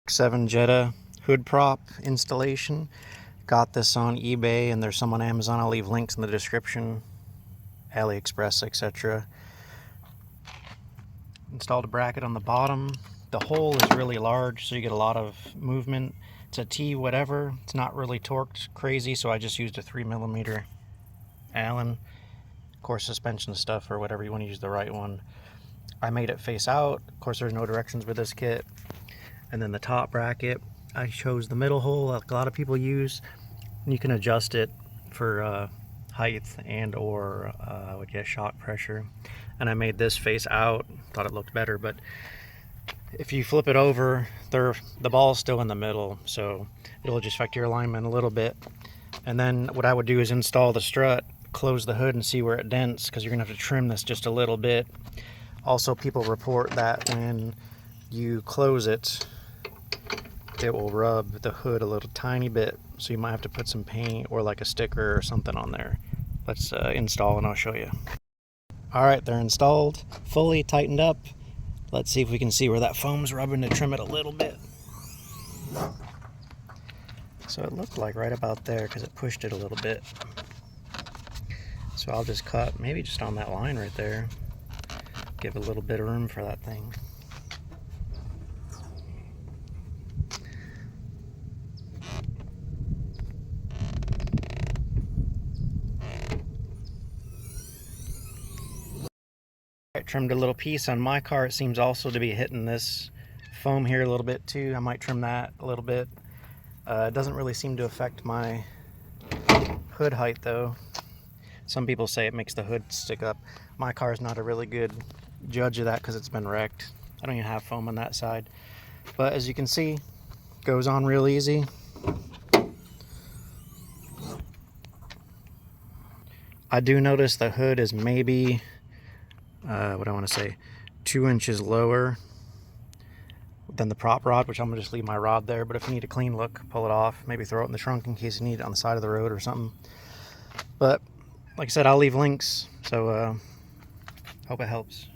Mk7 Jetta hood prop installation. Got this on eBay and there's some on Amazon. I'll leave links in the description. AliExpress, etc. Installed a bracket on the bottom. The hole is really large, so you get a lot of movement. It's a T whatever. It's not really torqued crazy, so I just used a 3mm Allen. Of course, suspension stuff or whatever, you want to use the right one. I made it face out. Of course, there's no directions with this kit. And then the top bracket, I chose the middle hole like a lot of people use. And you can adjust it for height and or shock pressure. And I made this face out. Thought it looked better, but if you flip it over, the ball's still in the middle, so it'll just affect your alignment a little bit. And then what I would do is install the strut, close the hood and see where it dents, because you're gonna have to trim this just a little bit. Also, people report that when you close it, it will rub the hood a little tiny bit, so you might have to put some paint or like a sticker or something on there. Let's install and I'll show you. All right, they're installed, fully tightened up. Let's see if we can see where that foam's rubbing to trim it a little bit. So it looked like right about there because it pushed it a little bit. So I'll just cut maybe just on that line right there. Give a little bit of room for that thing. I trimmed a little piece on my car. It seems also to be hitting this foam here a little bit too. I might trim that a little bit. It doesn't really seem to affect my hood height though. Some people say it makes the hood stick up. My car is not a really good judge of that because it's been wrecked. I don't even have foam on that side. But as you can see, it goes on real easy. I do notice the hood is maybe 2 inches lower than the prop rod, which I'm gonna just leave my rod there. But if you need a clean look, pull it off, maybe throw it in the trunk in case you need it on the side of the road or something. But like I said, I'll leave links, so hope it helps.